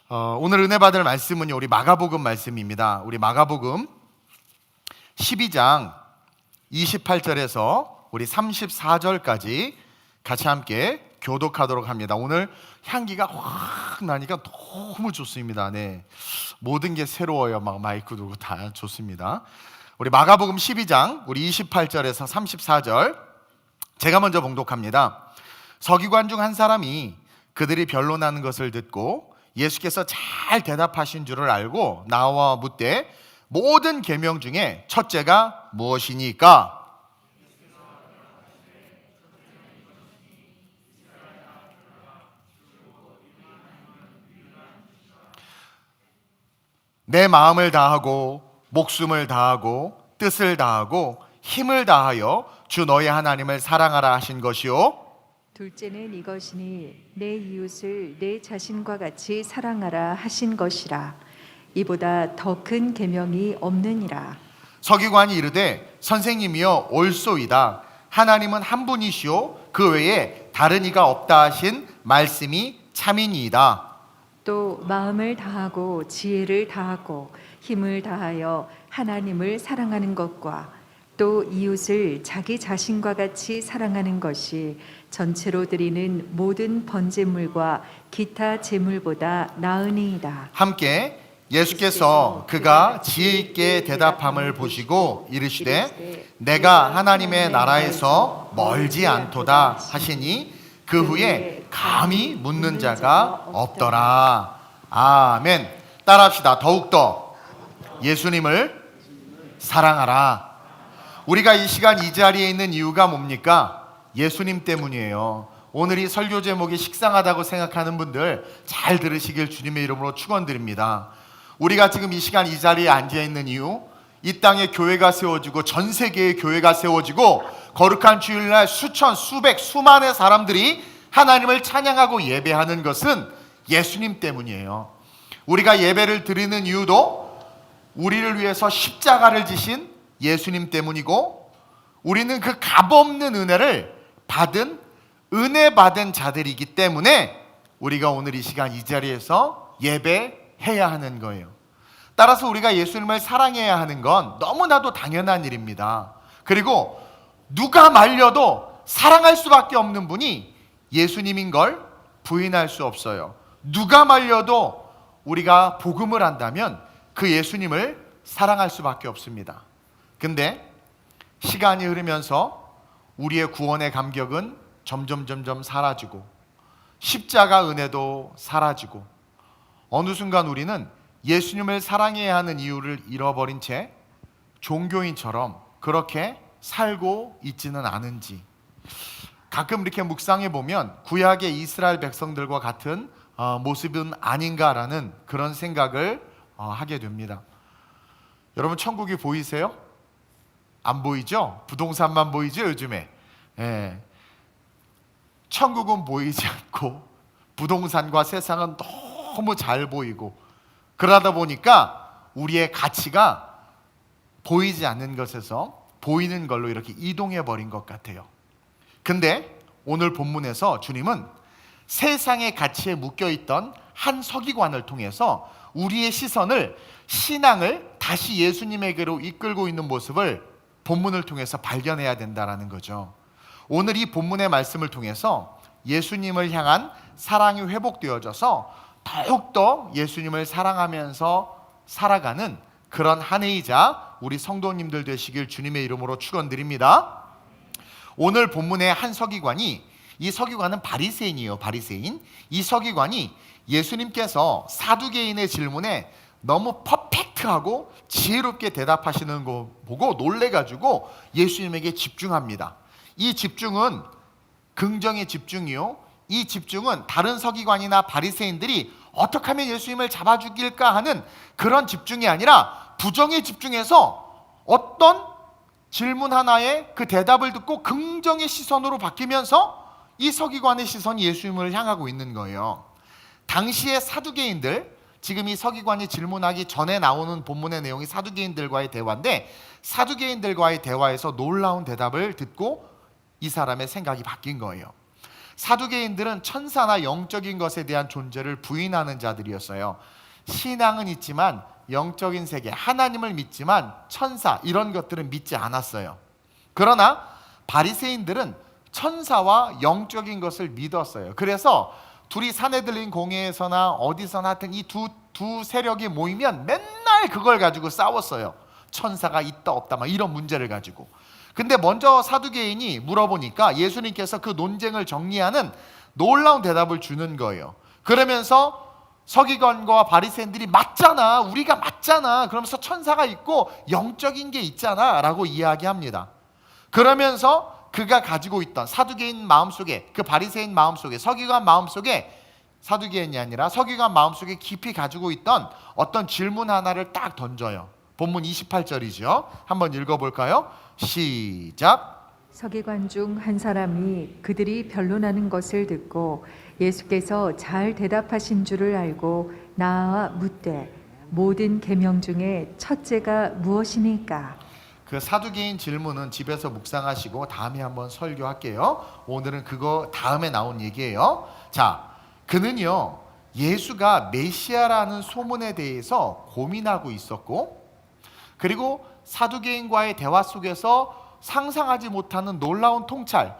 오늘 은혜 받을 말씀은요, 우리 마가복음 말씀입니다. 우리 마가복음 12장 28절에서 우리 34절까지 같이 함께 교독하도록 합니다. 오늘 향기가 확 나니까 너무 좋습니다. 네, 모든 게 새로워요. 막 마이크도 다 좋습니다. 우리 마가복음 12장 우리 28절에서 34절 제가 먼저 봉독합니다. 서기관 중 한 사람이 그들이 변론하는 것을 듣고 예수께서 잘 대답하신 줄을 알고 나와 묻되 모든 계명 중에 첫째가 무엇이니까? 내 마음을 다하고 목숨을 다하고 뜻을 다하고 힘을 다하여 주 너희 하나님을 사랑하라 하신 것이요. 둘째는 이것이니 내 이웃을 내 자신과 같이 사랑하라 하신 것이라. 이보다 더 큰 계명이 없느니라. 서기관이 이르되 선생님이여 옳소이다. 하나님은 한 분이시오 그 외에 다른 이가 없다 하신 말씀이 참이니이다. 또 마음을 다하고 지혜를 다하고 힘을 다하여 하나님을 사랑하는 것과 또 이웃을 자기 자신과 같이 사랑하는 것이 전체로 드리는 모든 번제물과 기타 제물보다 나으니이다. 함께 예수께서 그가 지혜 있게 대답함을 보시고 이르시되 내가 하나님의 나라에서 멀지 않도다 하시니 그 후에 감히 묻는 자가 없더라. 아멘. 따라합시다. 더욱더 예수님을 사랑하라. 우리가 이 시간 이 자리에 있는 이유가 뭡니까? 예수님 때문이에요. 오늘 이 설교 제목이 식상하다고 생각하는 분들 잘 들으시길 주님의 이름으로 축원드립니다. 우리가 지금 이 시간 이 자리에 앉아 있는 이유, 이 땅에 교회가 세워지고 전 세계에 교회가 세워지고 거룩한 주일날 수천, 수백, 수만의 사람들이 하나님을 찬양하고 예배하는 것은 예수님 때문이에요. 우리가 예배를 드리는 이유도 우리를 위해서 십자가를 지신 예수님 때문이고, 우리는 그 값없는 은혜를 받은 은혜 받은 자들이기 때문에 우리가 오늘 이 시간 이 자리에서 예배해야 하는 거예요. 따라서 우리가 예수님을 사랑해야 하는 건 너무나도 당연한 일입니다. 그리고 누가 말려도 사랑할 수밖에 없는 분이 예수님인 걸 부인할 수 없어요. 누가 말려도 우리가 복음을 한다면 그 예수님을 사랑할 수밖에 없습니다. 근데 시간이 흐르면서 우리의 구원의 감격은 점점 사라지고 십자가 은혜도 사라지고 어느 순간 우리는 예수님을 사랑해야 하는 이유를 잃어버린 채 종교인처럼 그렇게 살고 있지는 않은지 가끔 이렇게 묵상해 보면 구약의 이스라엘 백성들과 같은 모습은 아닌가라는 그런 생각을 하게 됩니다. 여러분 천국이 보이세요? 안 보이죠? 부동산만 보이죠 요즘에. 예. 천국은 보이지 않고 부동산과 세상은 너무 잘 보이고 그러다 보니까 우리의 가치가 보이지 않는 것에서 보이는 걸로 이렇게 이동해 버린 것 같아요. 근데 오늘 본문에서 주님은 세상의 가치에 묶여있던 한 서기관을 통해서 우리의 시선을, 신앙을 다시 예수님에게로 이끌고 있는 모습을 본문을 통해서 발견해야 된다는 거죠. 오늘 이 본문의 말씀을 통해서 예수님을 향한 사랑이 회복되어져서 더욱더 예수님을 사랑하면서 살아가는 그런 한 해이자 우리 성도님들 되시길 주님의 이름으로 축원드립니다. 오늘 본문의 한 서기관이, 이 서기관은 바리새인이에요. 바리새인. 이 서기관이 예수님께서 사두개인의 질문에 너무 퍼펙트하고 지혜롭게 대답하시는 거 보고 놀래가지고 예수님에게 집중합니다. 이 집중은 긍정의 집중이요, 이 집중은 다른 서기관이나 바리새인들이 어떻게 하면 예수님을 잡아 죽일까 하는 그런 집중이 아니라 부정에 집중해서 어떤 질문 하나에 그 대답을 듣고 긍정의 시선으로 바뀌면서 이 서기관의 시선이 예수님을 향하고 있는 거예요. 당시의 사두개인들, 지금 이 서기관이 질문하기 전에 나오는 본문의 내용이 사두개인들과의 대화인데, 사두개인들과의 대화에서 놀라운 대답을 듣고 이 사람의 생각이 바뀐 거예요. 사두개인들은 천사나 영적인 것에 대한 존재를 부인하는 자들이었어요. 신앙은 있지만 영적인 세계, 하나님을 믿지만 천사 이런 것들은 믿지 않았어요. 그러나 바리새인들은 천사와 영적인 것을 믿었어요. 그래서 둘이 사내들린 공회에서나 어디서나 하여튼 이 두 세력이 모이면 맨날 그걸 가지고 싸웠어요. 천사가 있다 없다 막 이런 문제를 가지고. 근데 먼저 사두개인이 물어보니까 예수님께서 그 논쟁을 정리하는 놀라운 대답을 주는 거예요. 그러면서 서기관과 바리새인들이 맞잖아, 우리가 맞잖아, 그러면서 천사가 있고 영적인 게 있잖아 라고 이야기합니다. 그러면서 그가 가지고 있던 사두개인 마음속에, 그 바리새인 마음속에, 서기관 마음속에, 사두개인이 아니라 서기관 마음속에 깊이 가지고 있던 어떤 질문 하나를 딱 던져요. 본문 28절이죠. 한번 읽어볼까요? 시작. 서기관 중 한 사람이 그들이 변론하는 것을 듣고 예수께서 잘 대답하신 줄을 알고 나아 묻되 모든 계명 중에 첫째가 무엇이니까? 그 사두개인 질문은 집에서 묵상하시고 다음에 한번 설교할게요. 오늘은 그거 다음에 나온 얘기예요. 자, 그는요 예수가 메시아라는 소문에 대해서 고민하고 있었고, 그리고 사두개인과의 대화 속에서 상상하지 못하는 놀라운 통찰,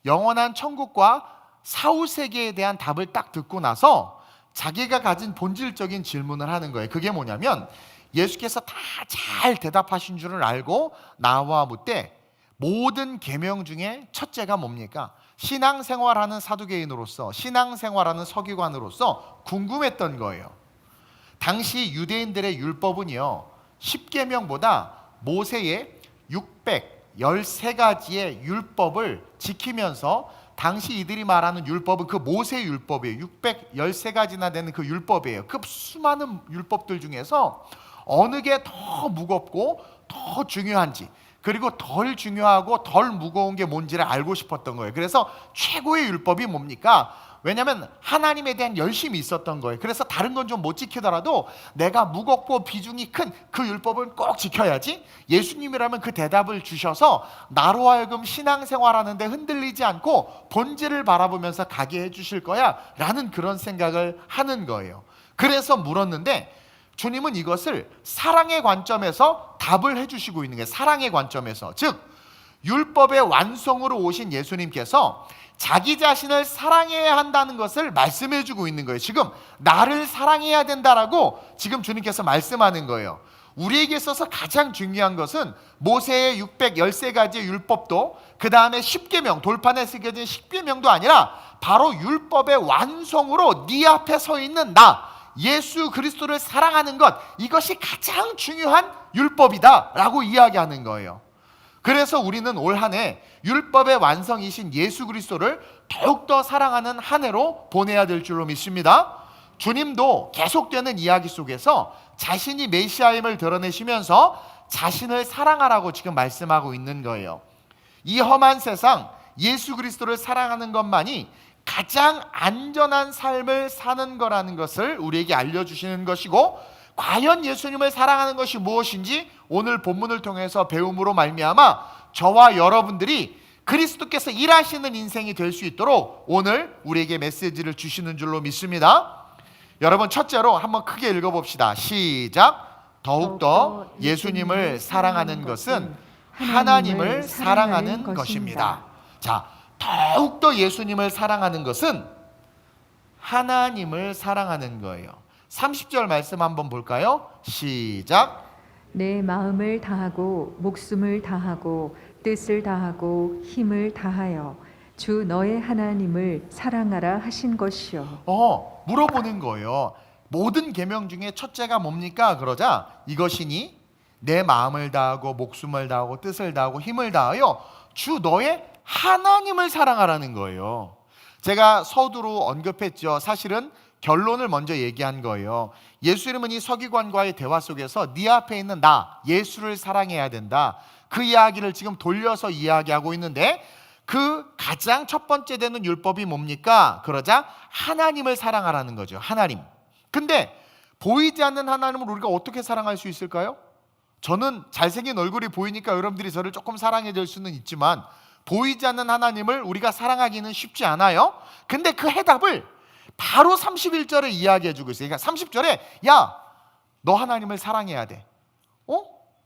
영원한 천국과 사후 세계에 대한 답을 딱 듣고 나서 자기가 가진 본질적인 질문을 하는 거예요. 그게 뭐냐면 예수께서 다 잘 대답하신 줄을 알고 나와 묻되 모든 계명 중에 첫째가 뭡니까? 신앙생활하는 사두개인으로서, 신앙생활하는 서기관으로서 궁금했던 거예요. 당시 유대인들의 율법은요 10계명보다 모세의 613가지의 율법을 지키면서, 당시 이들이 말하는 율법은 그 모세 율법이에요. 613가지나 되는 그 율법이에요. 그 수많은 율법들 중에서 어느 게 더 무겁고 더 중요한지, 그리고 덜 중요하고 덜 무거운 게 뭔지를 알고 싶었던 거예요. 그래서 최고의 율법이 뭡니까? 왜냐하면 하나님에 대한 열심이 있었던 거예요. 그래서 다른 건 좀 못 지키더라도 내가 무겁고 비중이 큰 그 율법은 꼭 지켜야지. 예수님이라면 그 대답을 주셔서 나로 하여금 신앙생활하는데 흔들리지 않고 본질을 바라보면서 가게 해주실 거야 라는 그런 생각을 하는 거예요. 그래서 물었는데 주님은 이것을 사랑의 관점에서 답을 해주시고 있는 게, 사랑의 관점에서, 즉 율법의 완성으로 오신 예수님께서 자기 자신을 사랑해야 한다는 것을 말씀해 주고 있는 거예요. 지금 나를 사랑해야 된다라고 지금 주님께서 말씀하는 거예요. 우리에게 있어서 가장 중요한 것은 모세의 613가지의 율법도, 그 다음에 10계명, 돌판에 새겨진 10계명도 아니라 바로 율법의 완성으로 네 앞에 서 있는 나, 예수 그리스도를 사랑하는 것, 이것이 가장 중요한 율법이다 라고 이야기하는 거예요. 그래서 우리는 올 한 해 율법의 완성이신 예수 그리스도를 더욱더 사랑하는 한 해로 보내야 될 줄로 믿습니다. 주님도 계속되는 이야기 속에서 자신이 메시아임을 드러내시면서 자신을 사랑하라고 지금 말씀하고 있는 거예요. 이 험한 세상 예수 그리스도를 사랑하는 것만이 가장 안전한 삶을 사는 거라는 것을 우리에게 알려주시는 것이고, 과연 예수님을 사랑하는 것이 무엇인지 오늘 본문을 통해서 배움으로 말미암아 저와 여러분들이 그리스도께서 일하시는 인생이 될 수 있도록 오늘 우리에게 메시지를 주시는 줄로 믿습니다. 여러분, 첫째로 한번 크게 읽어봅시다. 시작. 더욱더 예수님을 사랑하는 것은 하나님을 사랑하는 것입니다. 자, 더욱더 예수님을 사랑하는 것은 하나님을 사랑하는 거예요. 30절 말씀 한번 볼까요? 시작. 내 마음을 다하고 목숨을 다하고 뜻을 다하고 힘을 다하여 주 너의 하나님을 사랑하라 하신 것이요. 물어보는 거예요. 모든 계명 중에 첫째가 뭡니까? 그러자 이것이니 내 마음을 다하고 목숨을 다하고 뜻을 다하고 힘을 다하여 주 너의 하나님을 사랑하라는 거예요. 제가 서두로 언급했죠. 사실은 결론을 먼저 얘기한 거예요. 예수님은 이 서기관과의 대화 속에서 네 앞에 있는 나, 예수를 사랑해야 된다. 그 이야기를 지금 돌려서 이야기하고 있는데, 그 가장 첫 번째 되는 율법이 뭡니까? 그러자 하나님을 사랑하라는 거죠. 하나님. 근데 보이지 않는 하나님을 우리가 어떻게 사랑할 수 있을까요? 저는 잘생긴 얼굴이 보이니까 여러분들이 저를 조금 사랑해 줄 수는 있지만 보이지 않는 하나님을 우리가 사랑하기는 쉽지 않아요. 근데 그 해답을 바로 31절에 이야기해 주고 있어요. 그러니까 30절에 야, 너 하나님을 사랑해야 돼.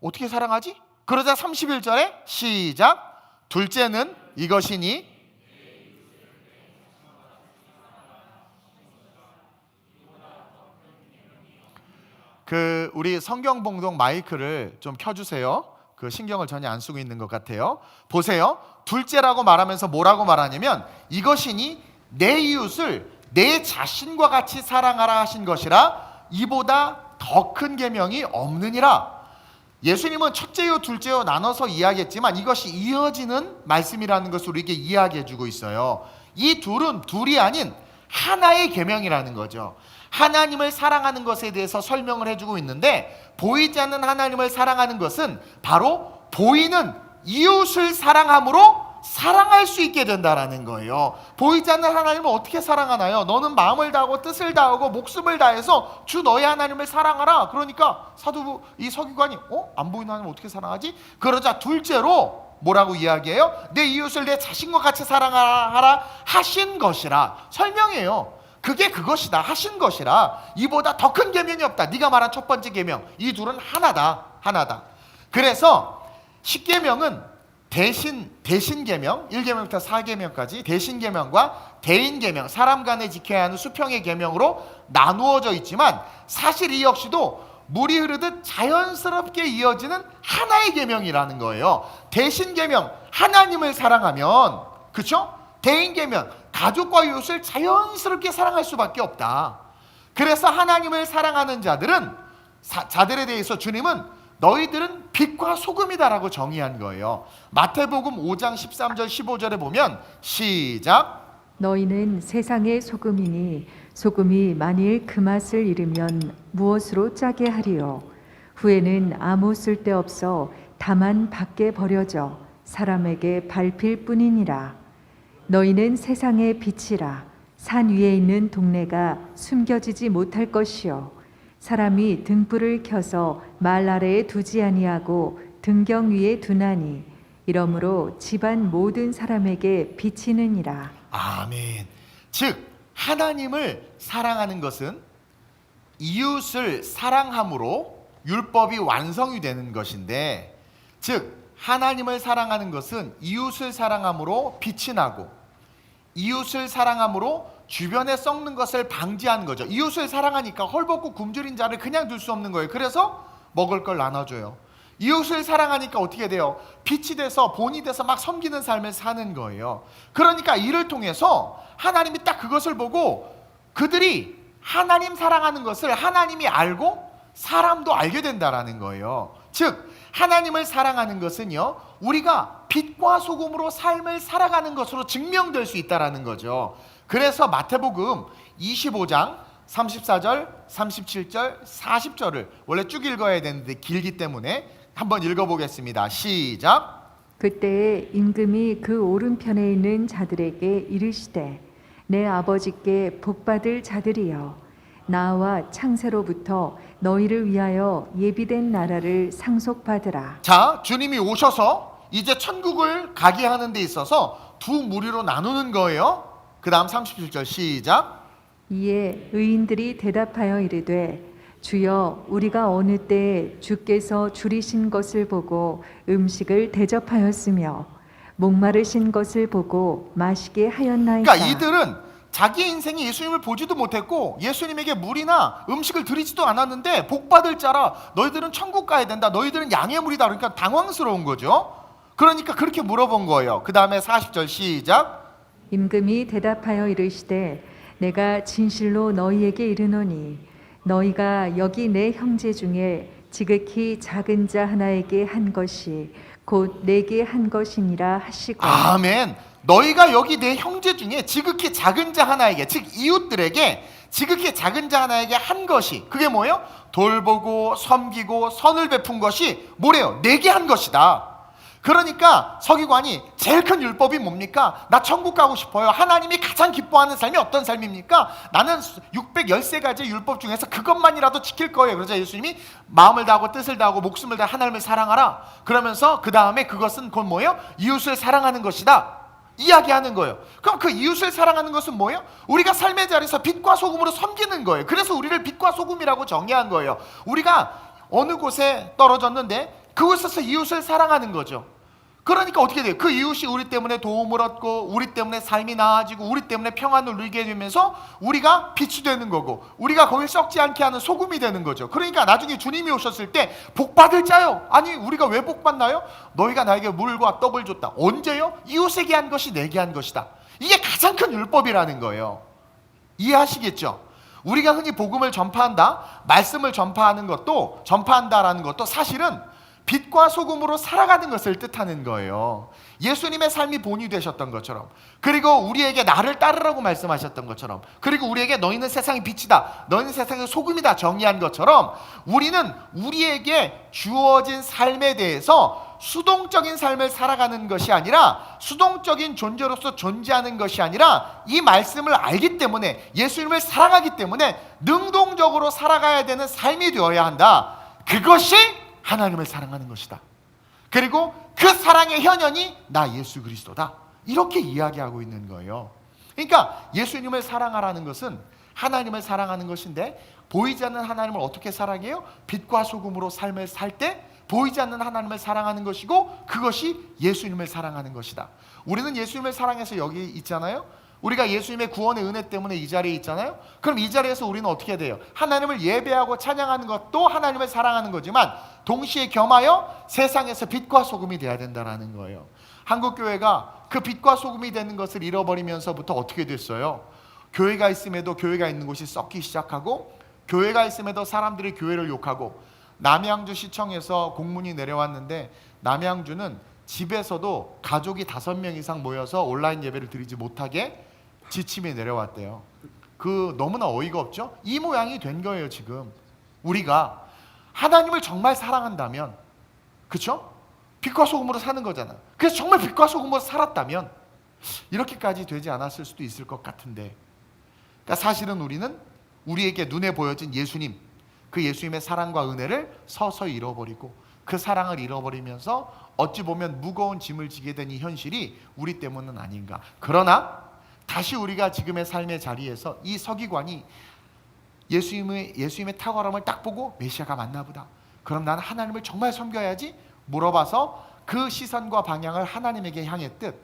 어떻게 사랑하지? 그러자 31절에 시작. 둘째는 이것이니 우리 성경봉동 마이크를 좀 켜주세요. 신경을 전혀 안 쓰고 있는 것 같아요. 보세요. 둘째라고 말하면서 뭐라고 말하냐면 이것이니 내 이웃을 내 자신과 같이 사랑하라 하신 것이라 이보다 더 큰 계명이 없느니라. 예수님은 첫째요 둘째요 나눠서 이야기했지만 이것이 이어지는 말씀이라는 것을 우리에게 이야기해 주고 있어요. 이 둘은 둘이 아닌 하나의 계명이라는 거죠. 하나님을 사랑하는 것에 대해서 설명을 해주고 있는데 보이지 않는 하나님을 사랑하는 것은 바로 보이는 이웃을 사랑함으로 사랑할 수 있게 된다라는 거예요. 보이지 않는 하나님을 어떻게 사랑하나요? 너는 마음을 다하고 뜻을 다하고 목숨을 다해서 주 너의 하나님을 사랑하라. 그러니까 사도 이 서기관이 안 보이는 하나님을 어떻게 사랑하지? 그러자 둘째로 뭐라고 이야기해요? 내 이웃을 내 자신과 같이 사랑하라 하신 것이라. 설명해요. 그게 그것이다. 하신 것이라. 이보다 더 큰 계명이 없다. 네가 말한 첫 번째 계명. 이 둘은 하나다. 그래서 10계명은 대신 계명 1계명부터 4계명까지 대신 계명과 대인 계명, 사람 간에 지켜야 하는 수평의 계명으로 나누어져 있지만 사실 이 역시도 물이 흐르듯 자연스럽게 이어지는 하나의 계명이라는 거예요. 대신 계명, 하나님을 사랑하면, 그렇죠? 대인 계명, 가족과 이웃을 자연스럽게 사랑할 수밖에 없다. 그래서 하나님을 사랑하는 자들에 대해서 주님은 너희들은 빛과 소금이다라고 정의한 거예요. 마태복음 5장 13절 15절에 보면 시작. 너희는 세상의 소금이니 소금이 만일 그 맛을 잃으면 무엇으로 짜게 하리요? 후에는 아무 쓸데없어 다만 밖에 버려져 사람에게 밟힐 뿐이니라. 너희는 세상의 빛이라. 산 위에 있는 동네가 숨겨지지 못할 것이요 사람이 등불을 켜서 말 아래에 두지 아니하고 등경 위에 두나니 이러므로 집안 모든 사람에게 비치느니라. 아멘. 즉 하나님을 사랑하는 것은 이웃을 사랑함으로 율법이 완성이 되는 것인데, 즉 하나님을 사랑하는 것은 이웃을 사랑함으로 빛이 나고 이웃을 사랑함으로 주변에 썩는 것을 방지하는 거죠. 이웃을 사랑하니까 헐벗고 굶주린 자를 그냥 둘 수 없는 거예요. 그래서 먹을 걸 나눠줘요. 이웃을 사랑하니까 어떻게 돼요? 빛이 돼서 본이 돼서 막 섬기는 삶을 사는 거예요. 그러니까 이를 통해서 하나님이 딱 그것을 보고 그들이 하나님 사랑하는 것을 하나님이 알고 사람도 알게 된다라는 거예요. 즉 하나님을 사랑하는 것은요, 우리가 빛과 소금으로 삶을 살아가는 것으로 증명될 수 있다라는 거죠. 그래서 마태복음 25장 34절, 37절, 40절을 원래 쭉 읽어야 되는데 길기 때문에 한번 읽어보겠습니다. 시작. 그때에 임금이 그 오른편에 있는 자들에게 이르시되 내 아버지께 복받을 자들이여 나와 창세로부터 너희를 위하여 예비된 나라를 상속받으라. 자, 주님이 오셔서 이제 천국을 가게 하는 데 있어서 두 무리로 나누는 거예요. 그 다음 37절 시작. 이에 의인들이 대답하여 이르되 주여 우리가 어느 때에 주께서 줄이신 것을 보고 음식을 대접하였으며 목마르신 것을 보고 마시게 하였나이까. 그러니까 이들은 자기 인생에 예수님을 보지도 못했고 예수님에게 물이나 음식을 드리지도 않았는데 복받을 자라 너희들은 천국 가야 된다. 너희들은 양의 물이다. 그러니까 당황스러운 거죠. 그러니까 그렇게 물어본 거예요. 그 다음에 40절 시작. 임금이 대답하여 이르시되 내가 진실로 너희에게 이르노니 너희가 여기 내 형제 중에 지극히 작은 자 하나에게 한 것이 곧 내게 한 것이니라 하시고. 아멘. 너희가 여기 내 형제 중에 지극히 작은 자 하나에게, 즉 이웃들에게 지극히 작은 자 하나에게 한 것이, 그게 뭐예요? 돌보고 섬기고 선을 베푼 것이 뭐래요? 내게 한 것이다. 그러니까 서기관이 제일 큰 율법이 뭡니까? 나 천국 가고 싶어요. 하나님이 가장 기뻐하는 삶이 어떤 삶입니까? 나는 613가지 율법 중에서 그것만이라도 지킬 거예요. 그러자 예수님이 마음을 다하고 뜻을 다하고 목숨을 다해 하나님을 사랑하라. 그러면서 그 다음에 그것은 그건 뭐예요? 이웃을 사랑하는 것이다 이야기하는 거예요. 그럼 그 이웃을 사랑하는 것은 뭐예요? 우리가 삶의 자리에서 빛과 소금으로 섬기는 거예요. 그래서 우리를 빛과 소금이라고 정의한 거예요. 우리가 어느 곳에 떨어졌는데 그곳에서 이웃을 사랑하는 거죠. 그러니까 어떻게 돼요? 그 이웃이 우리 때문에 도움을 얻고 우리 때문에 삶이 나아지고 우리 때문에 평안을 누리게 되면서 우리가 빛이 되는 거고 우리가 거길 썩지 않게 하는 소금이 되는 거죠. 그러니까 나중에 주님이 오셨을 때 복 받을 자요. 아니 우리가 왜 복 받나요? 너희가 나에게 물과 떡을 줬다. 언제요? 이웃에게 한 것이 내게 한 것이다. 이게 가장 큰 율법이라는 거예요. 이해하시겠죠? 우리가 흔히 복음을 전파한다, 말씀을 전파하는 것도, 전파한다라는 것도 사실은 빛과 소금으로 살아가는 것을 뜻하는 거예요. 예수님의 삶이 본이 되셨던 것처럼, 그리고 우리에게 나를 따르라고 말씀하셨던 것처럼, 그리고 우리에게 너희는 세상의 빛이다, 너희는 세상의 소금이다 정의한 것처럼, 우리는 우리에게 주어진 삶에 대해서 수동적인 삶을 살아가는 것이 아니라, 수동적인 존재로서 존재하는 것이 아니라, 이 말씀을 알기 때문에, 예수님을 사랑하기 때문에 능동적으로 살아가야 되는 삶이 되어야 한다. 그것이 하나님을 사랑하는 것이다. 그리고 그 사랑의 현현이 나 예수 그리스도다. 이렇게 이야기하고 있는 거예요. 그러니까 예수님을 사랑하라는 것은 하나님을 사랑하는 것인데, 보이지 않는 하나님을 어떻게 사랑해요? 빛과 소금으로 삶을 살 때 보이지 않는 하나님을 사랑하는 것이고, 그것이 예수님을 사랑하는 것이다. 우리는 예수님을 사랑해서 여기 있잖아요. 우리가 예수님의 구원의 은혜 때문에 이 자리에 있잖아요. 그럼 이 자리에서 우리는 어떻게 돼요? 하나님을 예배하고 찬양하는 것도 하나님을 사랑하는 거지만 동시에 겸하여 세상에서 빛과 소금이 돼야 된다는 거예요. 한국교회가 그 빛과 소금이 되는 것을 잃어버리면서부터 어떻게 됐어요? 교회가 있음에도 교회가 있는 곳이 썩기 시작하고, 교회가 있음에도 사람들이 교회를 욕하고. 남양주 시청에서 공문이 내려왔는데, 남양주는 집에서도 가족이 5명 이상 모여서 온라인 예배를 드리지 못하게 지침이 내려왔대요. 그 너무나 어이가 없죠? 이 모양이 된 거예요. 지금 우리가 하나님을 정말 사랑한다면, 그렇죠? 빛과 소금으로 사는 거잖아. 그래서 정말 빛과 소금으로 살았다면 이렇게까지 되지 않았을 수도 있을 것 같은데, 그러니까 사실은 우리는 우리에게 눈에 보여진 예수님, 그 예수님의 사랑과 은혜를 서서히 잃어버리고, 그 사랑을 잃어버리면서 어찌 보면 무거운 짐을 지게 된 이 현실이 우리 때문은 아닌가. 그러나 다시 우리가 지금의 삶의 자리에서 이 서기관이 예수님의 탁월함을 딱 보고 메시아가 맞나 보다, 그럼 나는 하나님을 정말 섬겨야지 물어봐서 그 시선과 방향을 하나님에게 향했듯,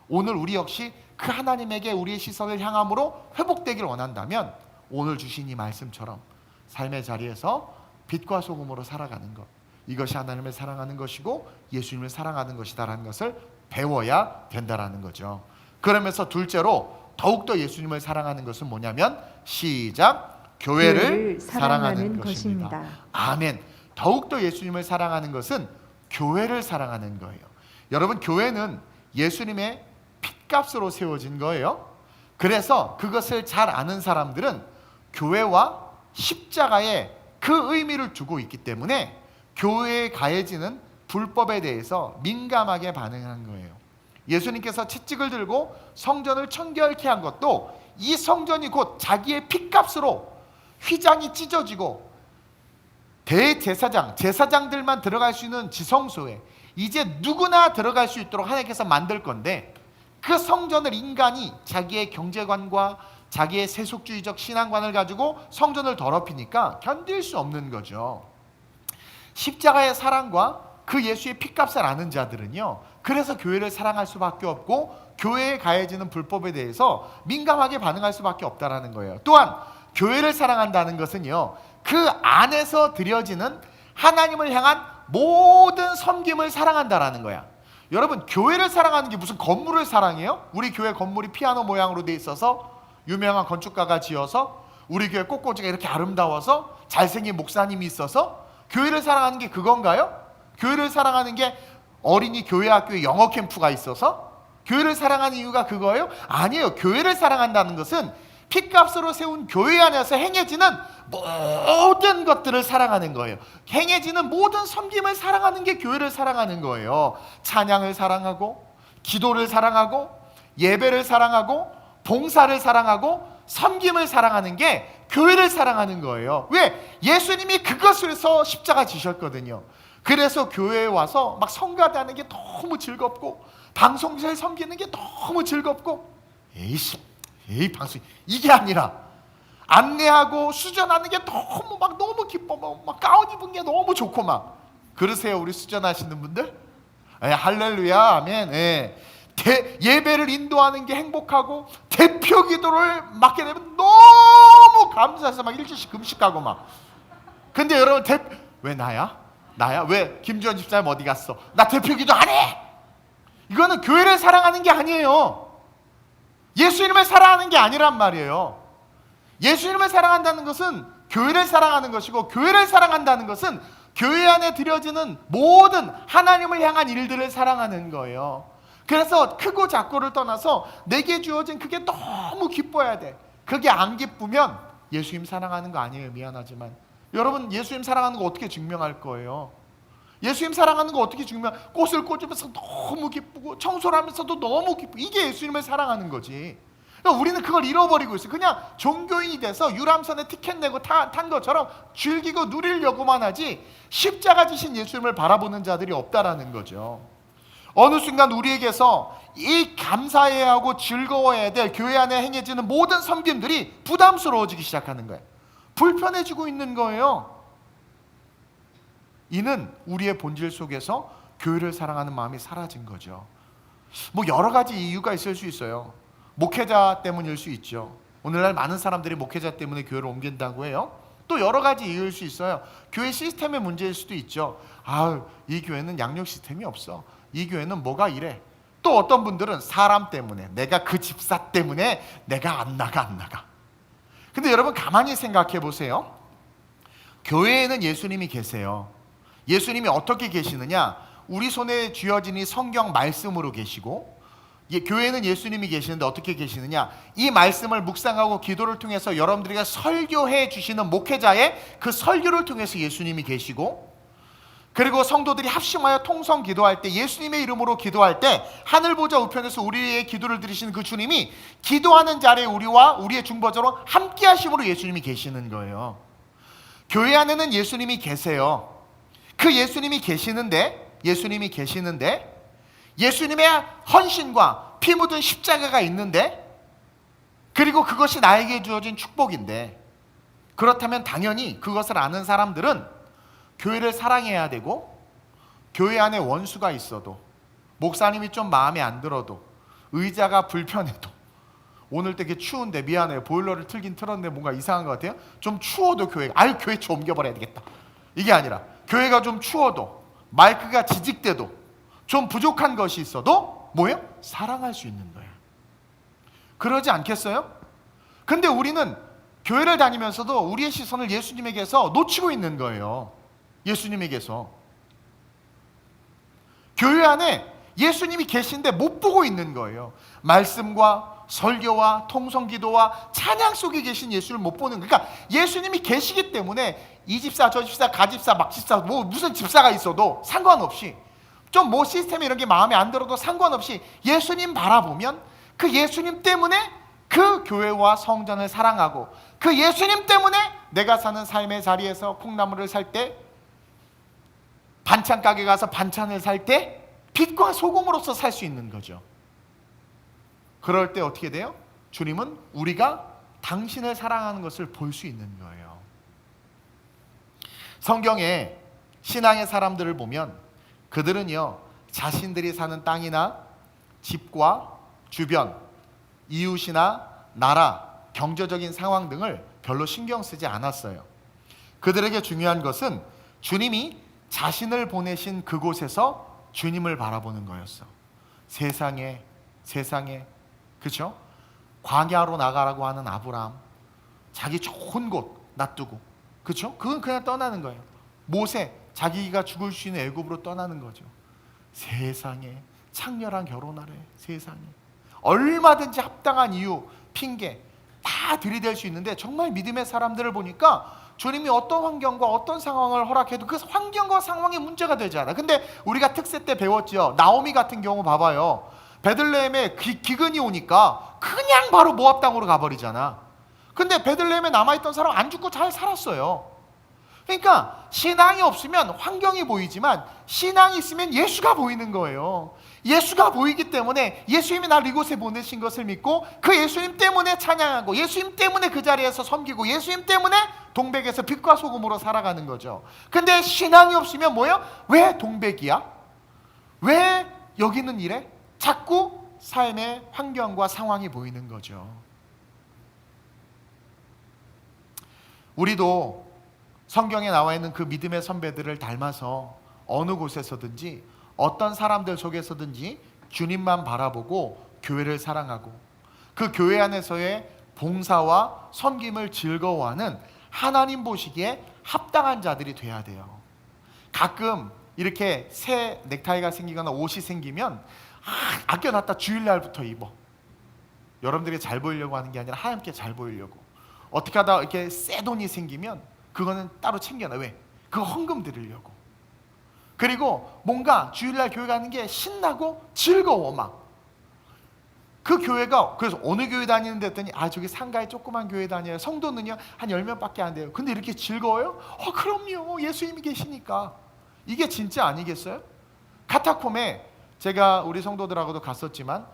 오늘 우리 역시 그 하나님에게 우리의 시선을 향함으로 회복되기를 원한다면 오늘 주신 이 말씀처럼 삶의 자리에서 빛과 소금으로 살아가는 것, 이것이 하나님을 사랑하는 것이고 예수님을 사랑하는 것이다라는 것을 배워야 된다라는 거죠. 그러면서 둘째로 더욱더 예수님을 사랑하는 것은 뭐냐면, 시작, 교회를 사랑하는 것입니다. 아멘. 더욱더 예수님을 사랑하는 것은 교회를 사랑하는 거예요. 여러분, 교회는 예수님의 핏값으로 세워진 거예요. 그래서 그것을 잘 아는 사람들은 교회와 십자가에 그 의미를 두고 있기 때문에 교회에 가해지는 불법에 대해서 민감하게 반응한 거예요. 예수님께서 채찍을 들고 성전을 청결케 한 것도 이 성전이 곧 자기의 핏값으로 휘장이 찢어지고 대제사장, 제사장들만 들어갈 수 있는 지성소에 이제 누구나 들어갈 수 있도록 하나님께서 만들 건데, 그 성전을 인간이 자기의 경제관과 자기의 세속주의적 신앙관을 가지고 성전을 더럽히니까 견딜 수 없는 거죠. 십자가의 사랑과 그 예수의 핏값을 아는 자들은요, 그래서 교회를 사랑할 수밖에 없고 교회에 가해지는 불법에 대해서 민감하게 반응할 수밖에 없다라는 거예요. 또한 교회를 사랑한다는 것은요, 그 안에서 드려지는 하나님을 향한 모든 섬김을 사랑한다라는 거야. 여러분, 교회를 사랑하는 게 무슨 건물을 사랑해요? 우리 교회 건물이 피아노 모양으로 돼 있어서 유명한 건축가가 지어서, 우리 교회 꽃꽂이가 이렇게 아름다워서 잘생긴 목사님이 있어서 교회를 사랑하는 게 그건가요? 교회를 사랑하는 게 어린이 교회 학교에 영어 캠프가 있어서 교회를 사랑하는 이유가 그거예요? 아니에요. 교회를 사랑한다는 것은 피값으로 세운 교회 안에서 행해지는 모든 것들을 사랑하는 거예요. 행해지는 모든 섬김을 사랑하는 게 교회를 사랑하는 거예요. 찬양을 사랑하고, 기도를 사랑하고, 예배를 사랑하고, 봉사를 사랑하고, 섬김을 사랑하는 게 교회를 사랑하는 거예요. 왜? 예수님이 그것을 위해서 십자가 지셨거든요. 그래서 교회에 와서 막 성가대하는 게 너무 즐겁고, 방송사에 섬기는 게 너무 즐겁고, 에이 방송 이게 아니라 안내하고 수전하는 게 너무 기뻐, 막 가운 입은 게 너무 좋고 막 그러세요, 우리 수전하시는 분들? 할렐루야, 아멘. 예배를 인도하는 게 행복하고 대표 기도를 맡게 되면 너무 감사해서 막 일주일씩 금식하고 막. 근데 여러분, 왜 나야? 왜 김주현 집사님 어디 갔어? 나 대표 기도 안 해! 이거는 교회를 사랑하는 게 아니에요. 예수님을 사랑하는 게 아니란 말이에요. 예수님을 사랑한다는 것은 교회를 사랑하는 것이고, 교회를 사랑한다는 것은 교회 안에 드려지는 모든 하나님을 향한 일들을 사랑하는 거예요. 그래서 크고 작고를 떠나서 내게 주어진 그게 너무 기뻐야 돼. 그게 안 기쁘면 예수님 사랑하는 거 아니에요. 미안하지만. 여러분, 예수님 사랑하는 거 어떻게 증명할 거예요? 예수님 사랑하는 거 어떻게 꽃을 꽂으면서 너무 기쁘고, 청소를 하면서도 너무 기쁘고, 이게 예수님을 사랑하는 거지. 그러니까 우리는 그걸 잃어버리고 있어요. 그냥 종교인이 돼서 유람선에 티켓 내고 탄 것처럼 즐기고 누리려고만 하지, 십자가 지신 예수님을 바라보는 자들이 없다라는 거죠. 어느 순간 우리에게서 이 감사해야 하고 즐거워해야 될 교회 안에 행해지는 모든 섬김들이 부담스러워지기 시작하는 거예요. 불편해지고 있는 거예요. 이는 우리의 본질 속에서 교회를 사랑하는 마음이 사라진 거죠. 여러 가지 이유가 있을 수 있어요. 목회자 때문일 수 있죠. 오늘날 많은 사람들이 목회자 때문에 교회를 옮긴다고 해요. 또 여러 가지 이유일 수 있어요. 교회 시스템의 문제일 수도 있죠. 이 교회는 양육 시스템이 없어. 이 교회는 뭐가 이래. 또 어떤 분들은 사람 때문에, 내가 그 집사 때문에 내가 안 나가. 근데 여러분, 가만히 생각해 보세요. 교회에는 예수님이 계세요. 예수님이 어떻게 계시느냐? 우리 손에 쥐어진 이 성경 말씀으로 계시고, 교회에는 예수님이 계시는데 어떻게 계시느냐? 이 말씀을 묵상하고 기도를 통해서 여러분들에게 설교해 주시는 목회자의 그 설교를 통해서 예수님이 계시고, 그리고 성도들이 합심하여 통성 기도할 때, 예수님의 이름으로 기도할 때 하늘 보좌 우편에서 우리의 기도를 들으시는 그 주님이 기도하는 자리에 우리와 우리의 중보자로 함께 하심으로 예수님이 계시는 거예요. 교회 안에는 예수님이 계세요. 그 예수님이 계시는데 예수님의 헌신과 피 묻은 십자가가 있는데, 그리고 그것이 나에게 주어진 축복인데, 그렇다면 당연히 그것을 아는 사람들은 교회를 사랑해야 되고, 교회 안에 원수가 있어도, 목사님이 좀 마음에 안 들어도, 의자가 불편해도, 오늘 되게 추운데 미안해요, 보일러를 틀긴 틀었는데 뭔가 이상한 것 같아요. 좀 추워도 교회 좀 옮겨버려야 되겠다, 이게 아니라 교회가 좀 추워도, 마이크가 지직돼도, 좀 부족한 것이 있어도 뭐예요? 사랑할 수 있는 거예요. 그러지 않겠어요? 근데 우리는 교회를 다니면서도 우리의 시선을 예수님에게서 놓치고 있는 거예요. 예수님에게서. 교회 안에 예수님이 계신데 못 보고 있는 거예요. 말씀과 설교와 통성기도와 찬양 속에 계신 예수를 못 보는, 그러니까 예수님이 계시기 때문에 이 집사 저 집사 가집사 막집사 무슨 집사가 있어도 상관없이, 좀 시스템이 이런 게 마음에 안 들어도 상관없이 예수님 바라보면 그 예수님 때문에 그 교회와 성전을 사랑하고, 그 예수님 때문에 내가 사는 삶의 자리에서 콩나물을 살 때, 반찬 가게 가서 반찬을 살 때 빛과 소금으로서 살 수 있는 거죠. 그럴 때 어떻게 돼요? 주님은 우리가 당신을 사랑하는 것을 볼 수 있는 거예요. 성경에 신앙의 사람들을 보면 그들은요, 자신들이 사는 땅이나 집과 주변, 이웃이나 나라, 경제적인 상황 등을 별로 신경 쓰지 않았어요. 그들에게 중요한 것은 주님이 자신을 보내신 그곳에서 주님을 바라보는 거였어. 세상에 그렇죠? 광야로 나가라고 하는 아브라함, 자기 좋은 곳 놔두고, 그렇죠? 그건 그냥 떠나는 거예요. 모세, 자기가 죽을 수 있는 애굽으로 떠나는 거죠. 세상에 창렬한 결혼하래. 세상에 얼마든지 합당한 이유, 핑계, 다 들이댈 수 있는데 정말 믿음의 사람들을 보니까 주님이 어떤 환경과 어떤 상황을 허락해도 그 환경과 상황이 문제가 되지 않아. 근데 우리가 특세 때 배웠죠. 나오미 같은 경우 봐봐요. 베들레헴에 기근이 오니까 그냥 바로 모압 땅으로 가버리잖아. 근데 베들레헴에 남아있던 사람 안 죽고 잘 살았어요. 그러니까 신앙이 없으면 환경이 보이지만 신앙이 있으면 예수가 보이는 거예요. 예수가 보이기 때문에 예수님이 날 이곳에 보내신 것을 믿고 그 예수님 때문에 찬양하고 예수님 때문에 그 자리에서 섬기고 예수님 때문에 동백에서 빛과 소금으로 살아가는 거죠. 근데 신앙이 없으면 뭐예요? 왜 동백이야? 왜 여기는 이래? 자꾸 삶의 환경과 상황이 보이는 거죠. 우리도 성경에 나와 있는 그 믿음의 선배들을 닮아서 어느 곳에서든지 어떤 사람들 속에서든지 주님만 바라보고 교회를 사랑하고 그 교회 안에서의 봉사와 섬김을 즐거워하는 하나님 보시기에 합당한 자들이 돼야 돼요. 가끔 이렇게 새 넥타이가 생기거나 옷이 생기면 아껴놨다 주일날부터 입어. 여러분들이 잘 보이려고 하는 게 아니라 하나님께 잘 보이려고. 어떻게 하다 이렇게 새 돈이 생기면 그거는 따로 챙겨놔. 왜? 그거 헌금 드리려고. 그리고 뭔가 주일날 교회 가는 게 신나고 즐거워 막. 그 교회가 그래서 어느 교회 다니는데 했더니 저기 상가에 조그만 교회 다녀요. 성도는요 한 10명밖에 안 돼요. 근데 이렇게 즐거워요? 그럼요. 예수님이 계시니까. 이게 진짜 아니겠어요? 카타콤에 제가 우리 성도들하고도 갔었지만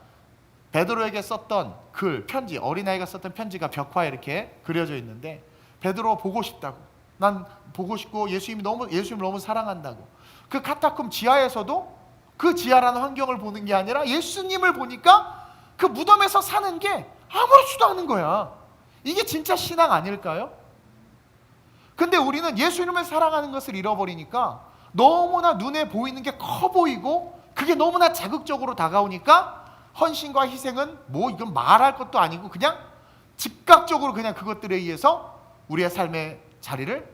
베드로에게 썼던 글, 편지, 어린아이가 썼던 편지가 벽화에 이렇게 그려져 있는데 베드로 보고 싶다고. 난 보고 싶고 예수님을 너무 사랑한다고. 그 카타콤 지하에서도 그 지하라는 환경을 보는 게 아니라 예수님을 보니까 그 무덤에서 사는 게 아무렇지도 않은 거야. 이게 진짜 신앙 아닐까요? 근데 우리는 예수님을 사랑하는 것을 잃어버리니까 너무나 눈에 보이는 게 커 보이고 그게 너무나 자극적으로 다가오니까 헌신과 희생은 뭐 이건 말할 것도 아니고 그냥 즉각적으로 그냥 그것들에 의해서 우리의 삶의 자리를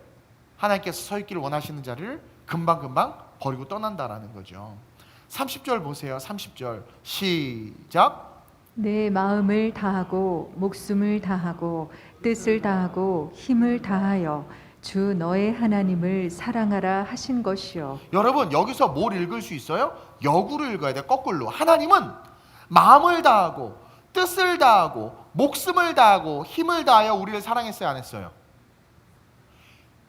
하나님께서 서 있기를 원하시는 자리를 금방금방 버리고 떠난다라는 거죠. 30절 보세요. 30절 시작. 내 마음을 다하고 목숨을 다하고 뜻을 다하고 힘을 다하여 주 너의 하나님을 사랑하라 하신 것이요. 여러분 여기서 뭘 읽을 수 있어요? 역으로 읽어야 돼. 거꾸로. 하나님은 마음을 다하고 뜻을 다하고 목숨을 다하고 힘을 다하여 우리를 사랑했어요, 안 했어요?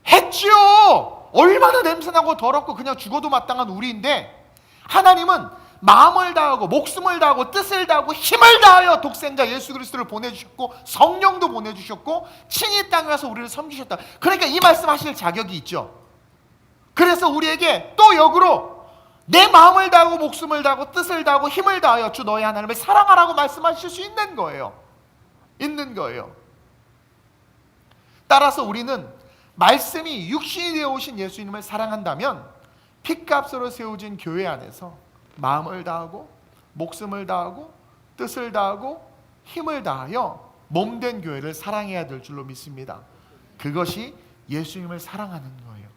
했지요. 얼마나 냄새나고 더럽고 그냥 죽어도 마땅한 우리인데 하나님은 마음을 다하고 목숨을 다하고 뜻을 다하고 힘을 다하여 독생자 예수 그리스도를 보내주셨고 성령도 보내주셨고 친히 땅에 와서 우리를 섬기셨다. 그러니까 이 말씀하실 자격이 있죠. 그래서 우리에게 또 역으로 내 마음을 다하고 목숨을 다하고 뜻을 다하고 힘을 다하여 주 너의 하나님을 사랑하라고 말씀하실 수 있는 거예요. 있는 거예요. 따라서 우리는 말씀이 육신이 되어 오신 예수님을 사랑한다면 핏값으로 세워진 교회 안에서 마음을 다하고 목숨을 다하고 뜻을 다하고 힘을 다하여 몸된 교회를 사랑해야 될 줄로 믿습니다. 그것이 예수님을 사랑하는 거예요.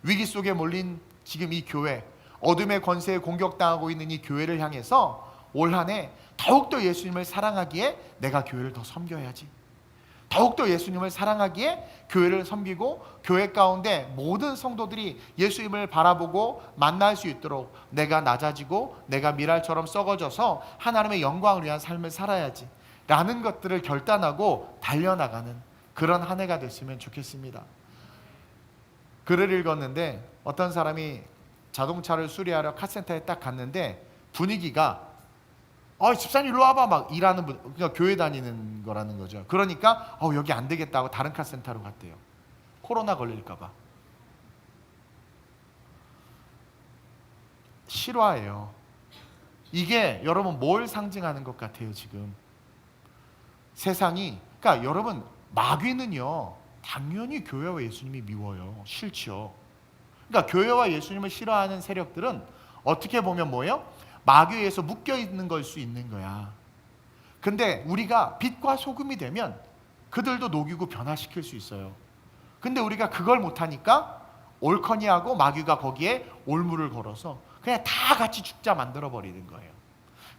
위기 속에 몰린 지금 이 교회, 어둠의 권세에 공격당하고 있는 이 교회를 향해서 올 한 해 더욱더 예수님을 사랑하기에 내가 교회를 더 섬겨야지. 더욱더 예수님을 사랑하기에 교회를 섬기고 교회 가운데 모든 성도들이 예수님을 바라보고 만날 수 있도록 내가 낮아지고 내가 미랄처럼 썩어져서 하나님의 영광을 위한 삶을 살아야지 라는 것들을 결단하고 달려나가는 그런 한 해가 됐으면 좋겠습니다. 글을 읽었는데 어떤 사람이 자동차를 수리하러 카센터에 딱 갔는데 분위기가 집사님 일로 와봐 막 일하는 분, 그러니까 교회 다니는 거라는 거죠. 그러니까 여기 안 되겠다 하고 다른 카센터로 갔대요. 코로나 걸릴까 봐. 실화예요. 이게 여러분 뭘 상징하는 것 같아요 지금? 세상이, 그러니까 여러분 마귀는요 당연히 교회와 예수님이 미워요. 싫죠. 그러니까 교회와 예수님을 싫어하는 세력들은 어떻게 보면 뭐예요? 마귀에 의해서 묶여있는 걸 수 있는 거야. 근데 우리가 빛과 소금이 되면 그들도 녹이고 변화시킬 수 있어요. 근데 우리가 그걸 못하니까 옳거니하고 마귀가 거기에 올무를 걸어서 그냥 다 같이 죽자 만들어버리는 거예요.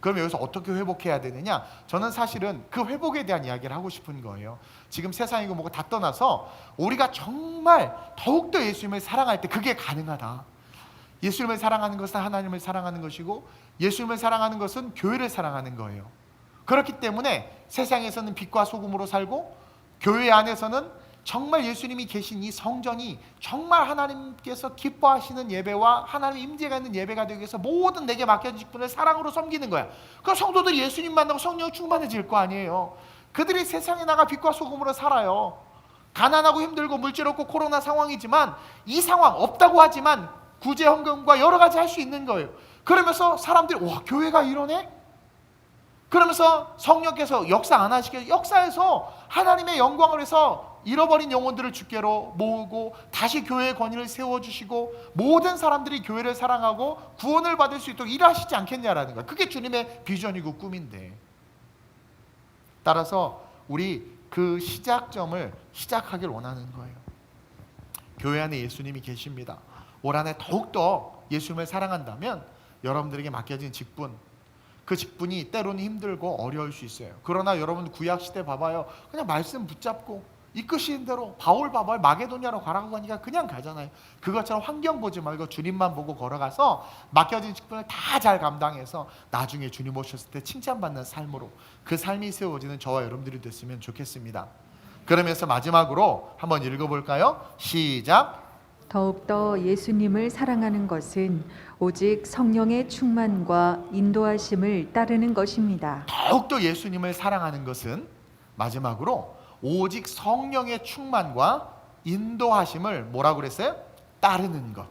그럼 여기서 어떻게 회복해야 되느냐? 저는 사실은 그 회복에 대한 이야기를 하고 싶은 거예요. 지금 세상이고 뭐고 다 떠나서 우리가 정말 더욱더 예수님을 사랑할 때 그게 가능하다. 예수님을 사랑하는 것은 하나님을 사랑하는 것이고 예수님을 사랑하는 것은 교회를 사랑하는 거예요. 그렇기 때문에 세상에서는 빛과 소금으로 살고 교회 안에서는 정말 예수님이 계신 이 성전이 정말 하나님께서 기뻐하시는 예배와 하나님의 임재가 있는 예배가 되기 위해서 모든 내게 맡겨진 직분을 사랑으로 섬기는 거야. 그 성도들이 예수님 만나고 성령 충만해질 거 아니에요. 그들이 세상에 나가 빛과 소금으로 살아요. 가난하고 힘들고 물질 없고 코로나 상황이지만 이 상황 없다고 하지만 구제 헌금과 여러 가지 할 수 있는 거예요. 그러면서 사람들이 와, 교회가 이러네? 그러면서 성령께서 역사 안 하시게 역사에서 하나님의 영광을 해서 잃어버린 영혼들을 주께로 모으고 다시 교회의 권위를 세워주시고 모든 사람들이 교회를 사랑하고 구원을 받을 수 있도록 일하시지 않겠냐라는 거예요. 그게 주님의 비전이고 꿈인데, 따라서 우리 그 시작점을 시작하길 원하는 거예요. 교회 안에 예수님이 계십니다. 올 한해 더욱더 예수님을 사랑한다면 여러분들에게 맡겨진 직분, 그 직분이 때로는 힘들고 어려울 수 있어요. 그러나 여러분 구약시대 봐봐요. 그냥 말씀 붙잡고 이끄시는 대로 바울 봐봐요. 마게도냐로 가라고 하니까 그냥 가잖아요. 그것처럼 환경 보지 말고 주님만 보고 걸어가서 맡겨진 직분을 다 잘 감당해서 나중에 주님 오셨을 때 칭찬받는 삶으로 그 삶이 세워지는 저와 여러분들이 됐으면 좋겠습니다. 그러면서 마지막으로 한번 읽어볼까요? 시작. 더욱더 예수님을 사랑하는 것은 오직 성령의 충만과 인도하심을 따르는 것입니다. 더욱더 예수님을 사랑하는 것은 마지막으로 오직 성령의 충만과 인도하심을 뭐라고 그랬어요? 따르는 것.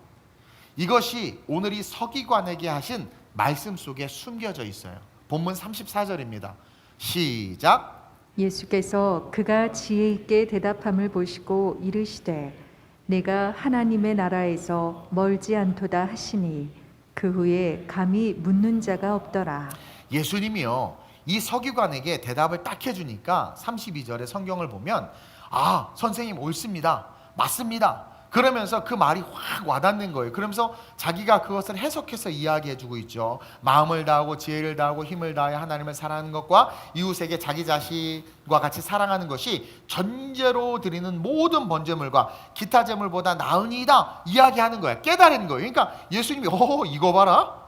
이것이 오늘 이 서기관에게 하신 말씀 속에 숨겨져 있어요. 본문 34절입니다. 시작. 예수께서 그가 지혜 있게 대답함을 보시고 이르시되 내가 하나님의 나라에서 멀지 않도다 하시니 그 후에 감히 묻는 자가 없더라. 예수님이요, 이 서기관에게 대답을 딱 해주니까 32절의 성경을 보면 아, 선생님 옳습니다, 맞습니다, 그러면서 그 말이 확 와닿는 거예요. 그러면서 자기가 그것을 해석해서 이야기해주고 있죠. 마음을 다하고 지혜를 다하고 힘을 다해 하나님을 사랑하는 것과 이웃에게 자기 자신과 같이 사랑하는 것이 전제로 드리는 모든 번제물과 기타 제물보다 나으니이다 이야기하는 거야. 깨달은 거예요. 그러니까 예수님이 이거 봐라,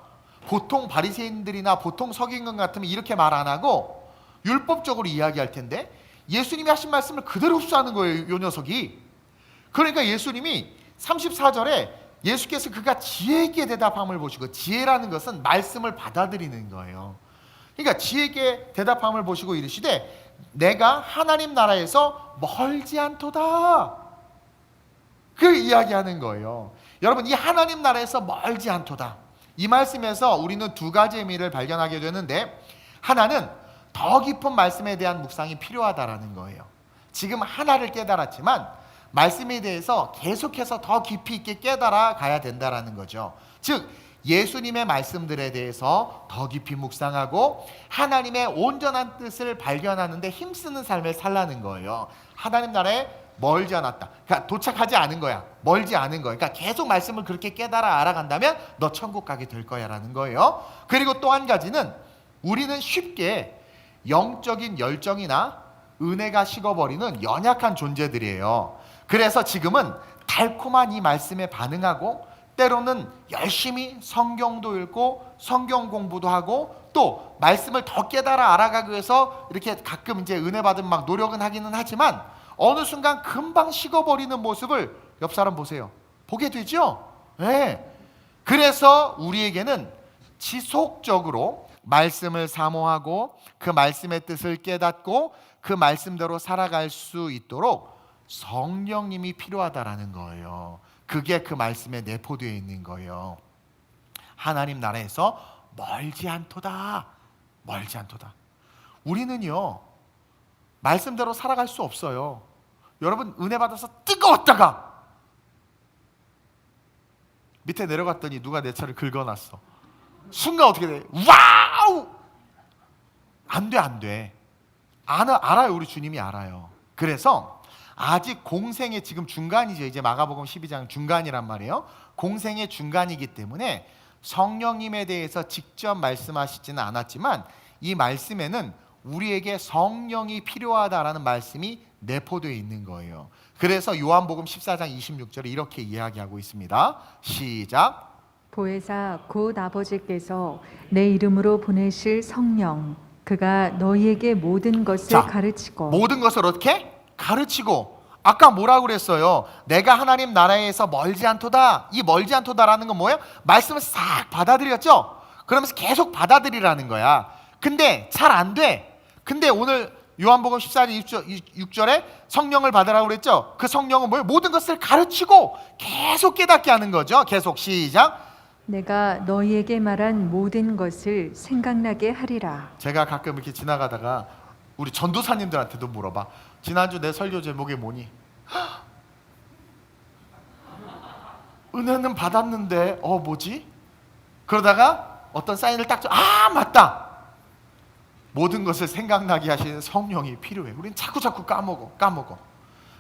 보통 바리새인들이나 보통 서기관 같으면 이렇게 말 안 하고 율법적으로 이야기할 텐데 예수님이 하신 말씀을 그대로 흡수하는 거예요, 요 녀석이. 그러니까 예수님이 34절에 예수께서 그가 지혜 있게 대답함을 보시고, 지혜라는 것은 말씀을 받아들이는 거예요. 그러니까 지혜 있게 대답함을 보시고 이르시되 내가 하나님 나라에서 멀지 않도다, 그 이야기하는 거예요. 여러분, 이 하나님 나라에서 멀지 않도다, 이 말씀에서 우리는 두 가지 의미를 발견하게 되는데, 하나는 더 깊은 말씀에 대한 묵상이 필요하다라는 거예요. 지금 하나를 깨달았지만 말씀에 대해서 계속해서 더 깊이 있게 깨달아 가야 된다라는 거죠. 즉 예수님의 말씀들에 대해서 더 깊이 묵상하고 하나님의 온전한 뜻을 발견하는 데 힘쓰는 삶을 살라는 거예요. 하나님 나라에 멀지 않았다, 그러니까 도착하지 않은 거야, 멀지 않은 거야. 그러니까 계속 말씀을 그렇게 깨달아 알아간다면 너 천국 가게 될 거야 라는 거예요. 그리고 또 한 가지는 우리는 쉽게 영적인 열정이나 은혜가 식어버리는 연약한 존재들이에요. 그래서 지금은 달콤한 이 말씀에 반응하고 때로는 열심히 성경도 읽고 성경 공부도 하고 또 말씀을 더 깨달아 알아가기 위해서 이렇게 가끔 이제 은혜 받은 막 노력은 하기는 하지만 어느 순간 금방 식어버리는 모습을 옆 사람 보세요. 보게 되죠? 네. 그래서 우리에게는 지속적으로 말씀을 사모하고 그 말씀의 뜻을 깨닫고 그 말씀대로 살아갈 수 있도록 성령님이 필요하다라는 거예요. 그게 그 말씀에 내포되어 있는 거예요. 하나님 나라에서 멀지 않도다, 멀지 않도다. 우리는요 말씀대로 살아갈 수 없어요. 여러분, 은혜 받아서 뜨거웠다가 밑에 내려갔더니 누가 내 차를 긁어놨어. 순간 어떻게 돼? 와우! 안 돼, 안 돼. 알아요. 우리 주님이 알아요. 그래서 아직 공생의 지금 중간이죠. 이제 마가복음 12장 중간이란 말이에요. 공생의 중간이기 때문에 성령님에 대해서 직접 말씀하시지는 않았지만 이 말씀에는 우리에게 성령이 필요하다라는 말씀이 내포되어 있는 거예요. 그래서 요한복음 14장 26절에 이렇게 이야기하고 있습니다. 시작. 보혜사 곧 아버지께서 내 이름으로 보내실 성령 그가 너희에게 모든 것을 자, 가르치고 모든 것을 어떻게? 가르치고. 아까 뭐라고 그랬어요? 내가 하나님 나라에서 멀지 않도다. 이 멀지 않도다라는 건 뭐예요? 말씀을 싹 받아들였죠? 그러면서 계속 받아들이라는 거야. 근데 잘 안 돼. 근데 오늘 요한복음 14장 6절에 성령을 받으라고 그랬죠? 그 성령은 뭐예요? 모든 것을 가르치고 계속 깨닫게 하는 거죠. 계속 시작. 내가 너희에게 말한 모든 것을 생각나게 하리라. 제가 가끔 이렇게 지나가다가 우리 전도사님들한테도 물어봐. 지난주 내 설교 제목이 뭐니? 은혜는 받았는데 뭐지? 그러다가 어떤 사인을 딱 맞다. 모든 것을 생각나게 하시는 성령이 필요해. 우리는 자꾸 까먹어.